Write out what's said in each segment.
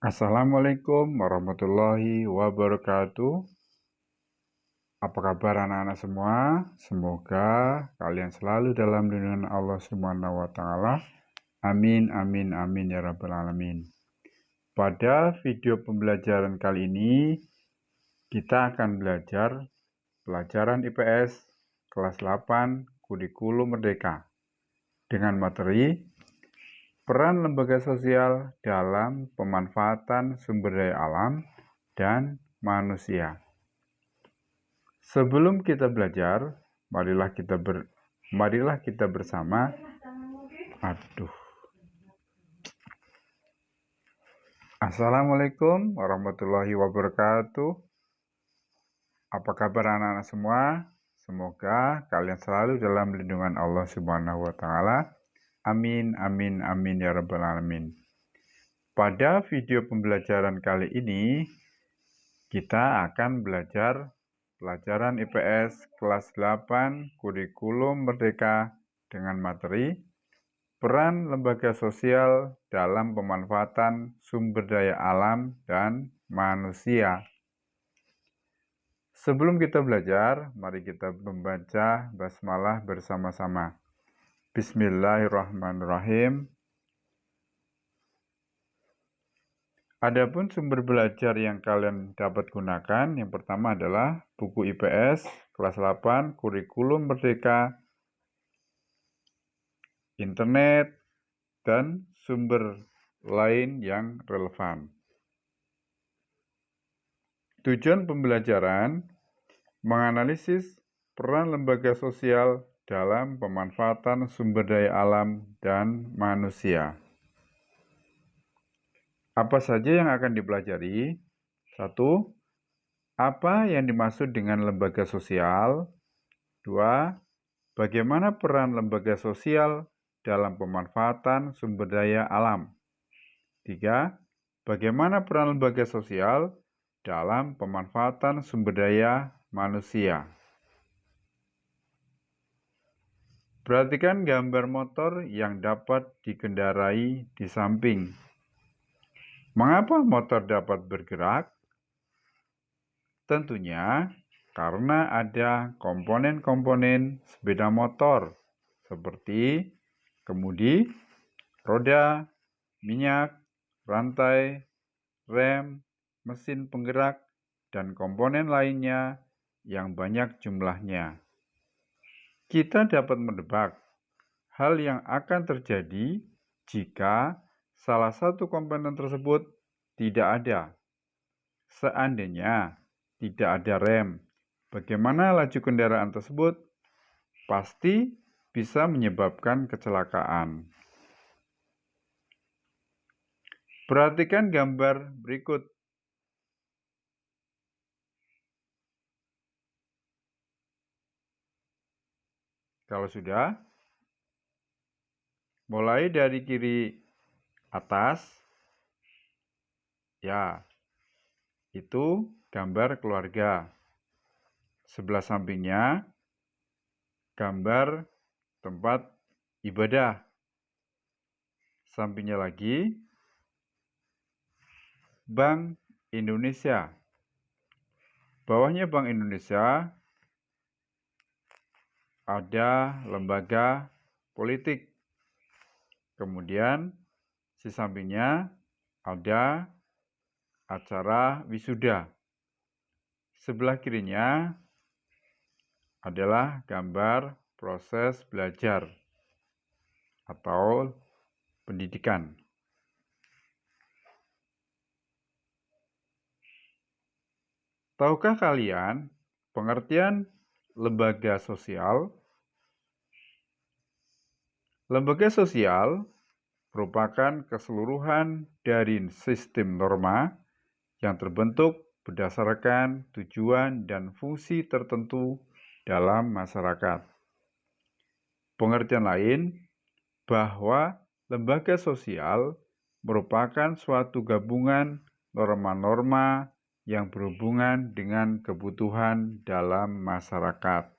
Assalamualaikum warahmatullahi wabarakatuh. Apa kabar anak-anak semua? Semoga kalian selalu dalam lindungan Allah Subhanahu wa taala. Amin amin amin ya rabbal alamin. Pada video pembelajaran kali ini kita akan belajar pelajaran IPS kelas 8 Kurikulum Merdeka dengan materi peran lembaga sosial dalam pemanfaatan sumber daya alam dan manusia. Sebelum kita belajar, marilah kita bersama. Assalamualaikum warahmatullahi wabarakatuh. Apa kabar anak-anak semua? Semoga kalian selalu dalam lindungan Allah Subhanahu wa taala. Amin amin amin ya rabbal alamin. Pada video pembelajaran kali ini kita akan belajar pelajaran IPS kelas 8 Kurikulum Merdeka dengan materi peran lembaga sosial dalam pemanfaatan sumber daya alam dan manusia. Sebelum kita belajar, mari kita membaca basmalah bersama-sama. Bismillahirrahmanirrahim. Adapun sumber belajar yang kalian dapat gunakan, yang pertama adalah buku IPS kelas 8 Kurikulum Merdeka, internet, dan sumber lain yang relevan. Tujuan pembelajaran menganalisis peran lembaga sosial dalam pemanfaatan sumber daya alam dan manusia. Apa saja yang akan dipelajari? 1. Apa yang dimaksud dengan lembaga sosial? 2. Bagaimana peran lembaga sosial dalam pemanfaatan sumber daya alam? 3. Bagaimana peran lembaga sosial dalam pemanfaatan sumber daya manusia? Perhatikan gambar motor yang dapat dikendarai di samping. Mengapa motor dapat bergerak? Tentunya karena ada komponen-komponen sepeda motor seperti kemudi, roda, minyak, rantai, rem, mesin penggerak, dan komponen lainnya yang banyak jumlahnya. Kita dapat menebak hal yang akan terjadi jika salah satu komponen tersebut tidak ada. Seandainya tidak ada rem, bagaimana laju kendaraan tersebut? Pasti bisa menyebabkan kecelakaan. Perhatikan gambar berikut. Kalau sudah, mulai dari kiri atas, ya, itu gambar keluarga. Sebelah sampingnya, gambar tempat ibadah. Sampingnya lagi, Bank Indonesia. Bawahnya Bank Indonesia, ada lembaga politik. Kemudian, di sampingnya ada acara wisuda. Sebelah kirinya adalah gambar proses belajar atau pendidikan. Tahukah kalian pengertian lembaga sosial? Lembaga sosial merupakan keseluruhan dari sistem norma yang terbentuk berdasarkan tujuan dan fungsi tertentu dalam masyarakat. Pengertian lain bahwa lembaga sosial merupakan suatu gabungan norma-norma yang berhubungan dengan kebutuhan dalam masyarakat.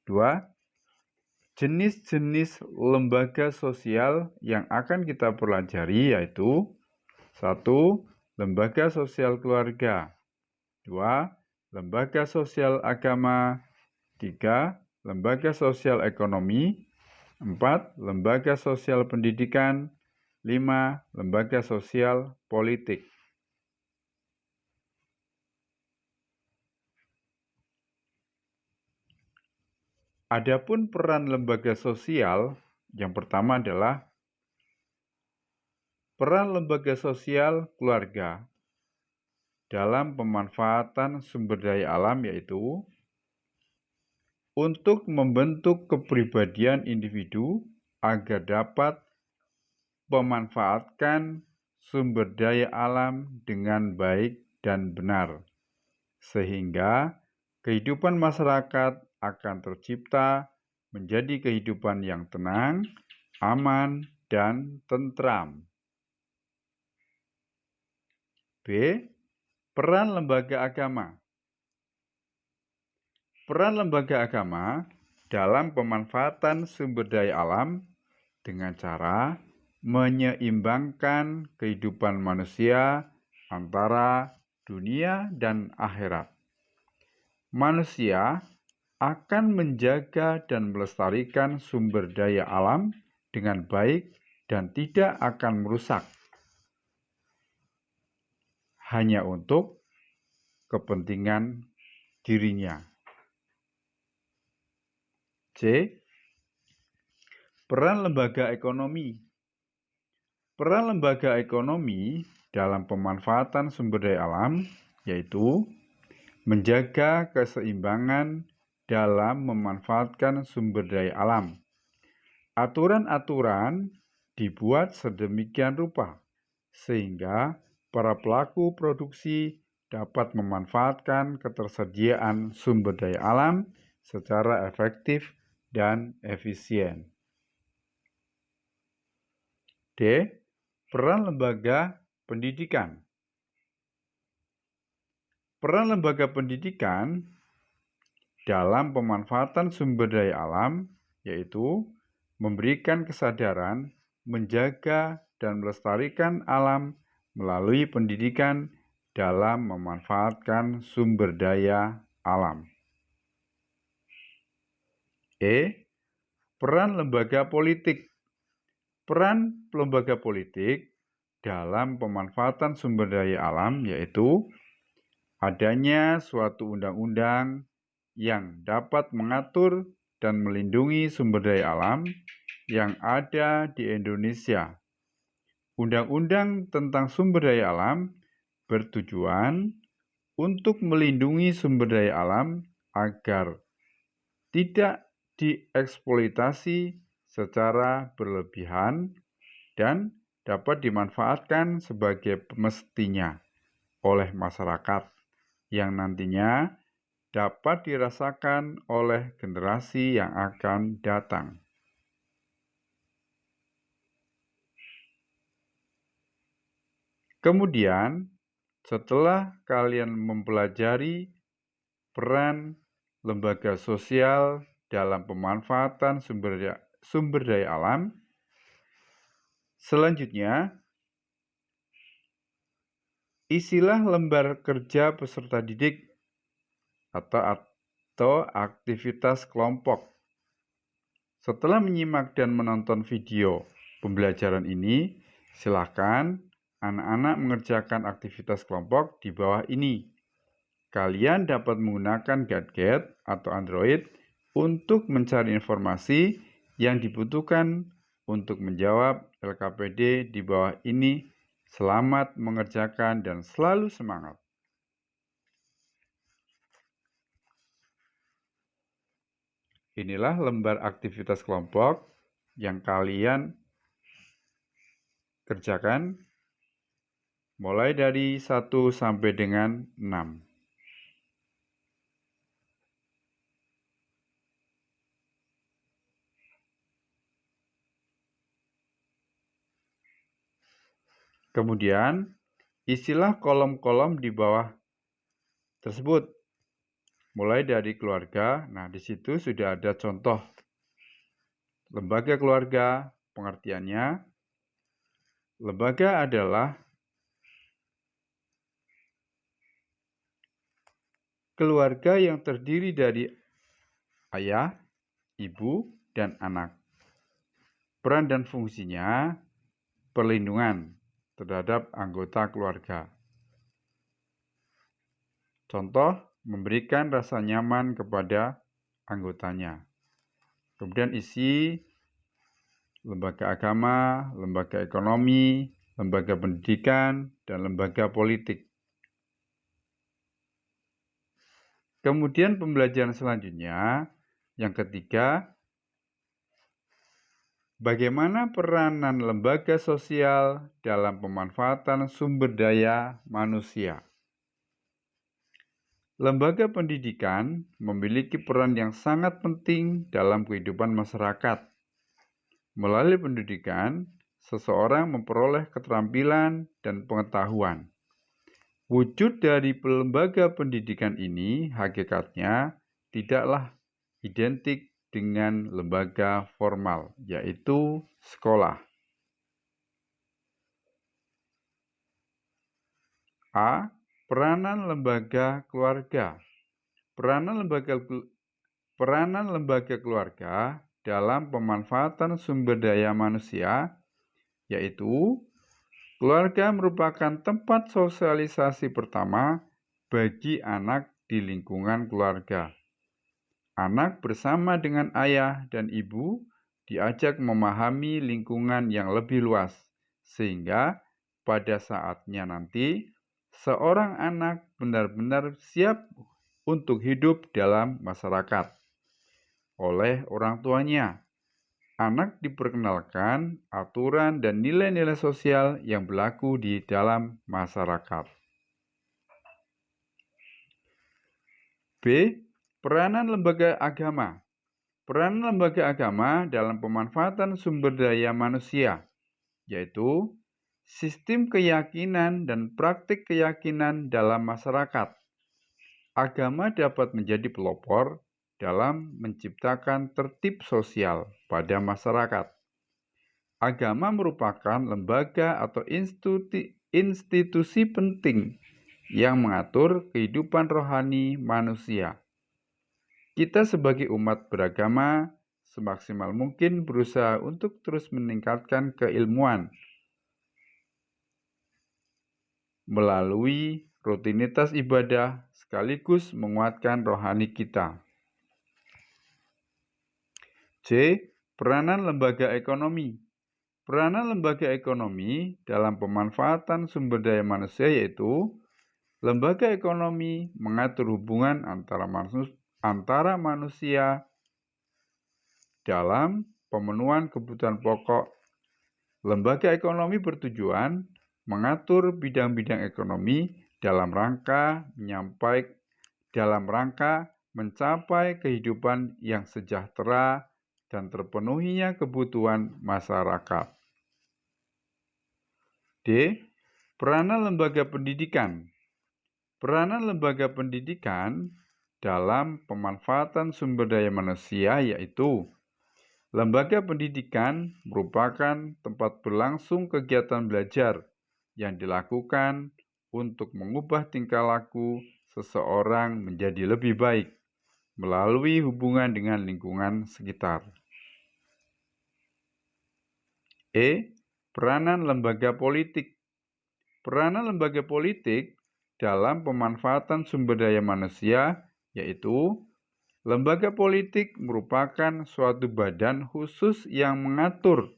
2. Jenis-jenis lembaga sosial yang akan kita pelajari yaitu 1. Lembaga sosial keluarga. 2. Lembaga sosial agama. 3. Lembaga sosial ekonomi. 4. Lembaga sosial pendidikan. 5. Lembaga sosial politik. Adapun peran lembaga sosial, yang pertama adalah peran lembaga sosial keluarga dalam pemanfaatan sumber daya alam yaitu untuk membentuk kepribadian individu agar dapat memanfaatkan sumber daya alam dengan baik dan benar, sehingga kehidupan masyarakat akan tercipta menjadi kehidupan yang tenang, aman, dan tentram. B. Peran lembaga agama. Peran lembaga agama dalam pemanfaatan sumber daya alam dengan cara menyeimbangkan kehidupan manusia antara dunia dan akhirat. Manusia akan menjaga dan melestarikan sumber daya alam dengan baik dan tidak akan merusak hanya untuk kepentingan dirinya. C. Peran lembaga ekonomi. Peran lembaga ekonomi dalam pemanfaatan sumber daya alam yaitu menjaga keseimbangan dalam memanfaatkan sumber daya alam. Aturan-aturan dibuat sedemikian rupa sehingga para pelaku produksi dapat memanfaatkan ketersediaan sumber daya alam secara efektif dan efisien. D. Peran lembaga pendidikan. Peran lembaga pendidikan dalam pemanfaatan sumber daya alam yaitu memberikan kesadaran, menjaga, dan melestarikan alam melalui pendidikan dalam memanfaatkan sumber daya alam. E. Peran lembaga politik. Peran lembaga politik dalam pemanfaatan sumber daya alam yaitu adanya suatu undang-undang yang dapat mengatur dan melindungi sumber daya alam yang ada di Indonesia. Undang-undang tentang sumber daya alam bertujuan untuk melindungi sumber daya alam agar tidak dieksploitasi secara berlebihan dan dapat dimanfaatkan sebagai mestinya oleh masyarakat yang nantinya dapat dirasakan oleh generasi yang akan datang. Kemudian, setelah kalian mempelajari peran lembaga sosial dalam pemanfaatan sumber daya alam, selanjutnya isilah lembar kerja peserta didik atau aktivitas kelompok. Setelah menyimak dan menonton video pembelajaran ini, silakan anak-anak mengerjakan aktivitas kelompok di bawah ini. Kalian dapat menggunakan gadget atau Android untuk mencari informasi yang dibutuhkan untuk menjawab LKPD di bawah ini. Selamat mengerjakan dan selalu semangat. Inilah lembar aktivitas kelompok yang kalian kerjakan mulai dari 1 sampai dengan 6. Kemudian, isilah kolom-kolom di bawah tersebut. Mulai dari keluarga, nah di situ sudah ada contoh Lembaga keluarga, pengertiannya, lembaga adalah keluarga yang terdiri dari ayah, ibu, dan anak. Peran dan fungsinya, perlindungan terhadap anggota keluarga. Contoh, memberikan rasa nyaman kepada anggotanya. Kemudian isi lembaga agama, lembaga ekonomi, lembaga pendidikan, dan lembaga politik. Kemudian pembelajaran selanjutnya, yang ketiga, bagaimana peranan lembaga sosial dalam pemanfaatan sumber daya manusia. Lembaga pendidikan memiliki peran yang sangat penting dalam kehidupan masyarakat. Melalui pendidikan, seseorang memperoleh keterampilan dan pengetahuan. Wujud dari lembaga pendidikan ini hakikatnya tidaklah identik dengan lembaga formal, yaitu sekolah. A. Peranan lembaga keluarga. Peranan lembaga keluarga dalam pemanfaatan sumber daya manusia, yaitu keluarga merupakan tempat sosialisasi pertama bagi anak di lingkungan keluarga. Anak bersama dengan ayah dan ibu diajak memahami lingkungan yang lebih luas, sehingga pada saatnya nanti seorang anak benar-benar siap untuk hidup dalam masyarakat. Oleh orang tuanya, anak diperkenalkan aturan dan nilai-nilai sosial yang berlaku di dalam masyarakat. B. Peranan lembaga agama. Peranan lembaga agama dalam pemanfaatan sumber daya manusia, yaitu sistem keyakinan dan praktik keyakinan dalam masyarakat. Agama dapat menjadi pelopor dalam menciptakan tertib sosial pada masyarakat. Agama merupakan lembaga atau institusi penting yang mengatur kehidupan rohani manusia. Kita sebagai umat beragama semaksimal mungkin berusaha untuk terus meningkatkan keilmuan melalui rutinitas ibadah sekaligus menguatkan rohani kita. C. Peranan lembaga ekonomi. Peranan lembaga ekonomi dalam pemanfaatan sumber daya manusia yaitu lembaga ekonomi mengatur hubungan antara manusia dalam pemenuhan kebutuhan pokok. Lembaga ekonomi bertujuan mengatur bidang-bidang ekonomi dalam rangka mencapai kehidupan yang sejahtera dan terpenuhinya kebutuhan masyarakat. D. Peranan lembaga pendidikan. Peranan lembaga pendidikan dalam pemanfaatan sumber daya manusia yaitu lembaga pendidikan merupakan tempat berlangsung kegiatan belajar yang dilakukan untuk mengubah tingkah laku seseorang menjadi lebih baik melalui hubungan dengan lingkungan sekitar. E. Peranan lembaga politik. Peranan lembaga politik dalam pemanfaatan sumber daya manusia yaitu lembaga politik merupakan suatu badan khusus yang mengatur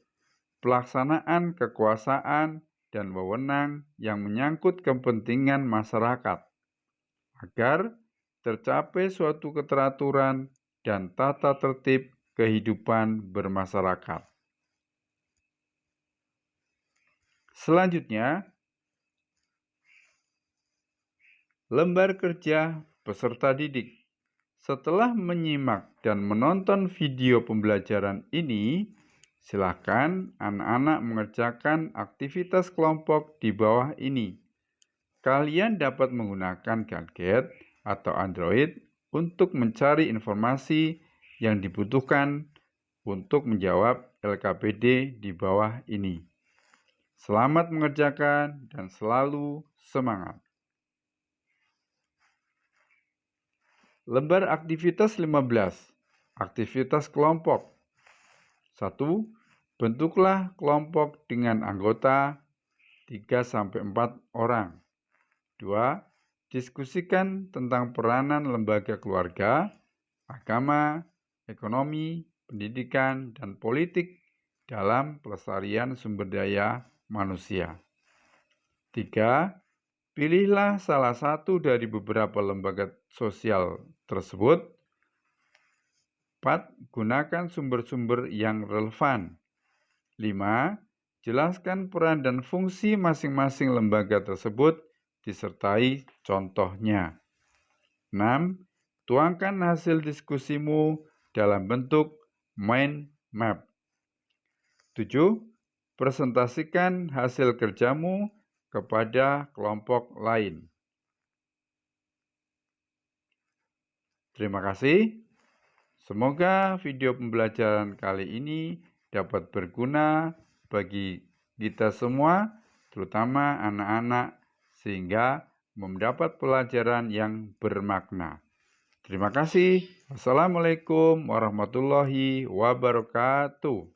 pelaksanaan kekuasaan dan wewenang yang menyangkut kepentingan masyarakat agar tercapai suatu keteraturan dan tata tertib kehidupan bermasyarakat. Selanjutnya, lembar kerja peserta didik. Setelah menyimak dan menonton video pembelajaran ini, silakan anak-anak mengerjakan aktivitas kelompok di bawah ini. Kalian dapat menggunakan gadget atau Android untuk mencari informasi yang dibutuhkan untuk menjawab LKPD di bawah ini. Selamat mengerjakan dan selalu semangat. Lembar aktivitas 15. Aktivitas kelompok. 1. Bentuklah kelompok dengan anggota 3-4 orang. 2. Diskusikan tentang peranan lembaga keluarga, agama, ekonomi, pendidikan, dan politik dalam pelestarian sumber daya manusia. 3. Pilihlah salah satu dari beberapa lembaga sosial tersebut. 4. Gunakan sumber-sumber yang relevan. 5. Jelaskan peran dan fungsi masing-masing lembaga tersebut disertai contohnya. 6. Tuangkan hasil diskusimu dalam bentuk mind map. 7. Presentasikan hasil kerjamu kepada kelompok lain. Terima kasih. Semoga video pembelajaran kali ini dapat berguna bagi kita semua, terutama anak-anak, sehingga mendapat pelajaran yang bermakna. Terima kasih. Wassalamualaikum warahmatullahi wabarakatuh.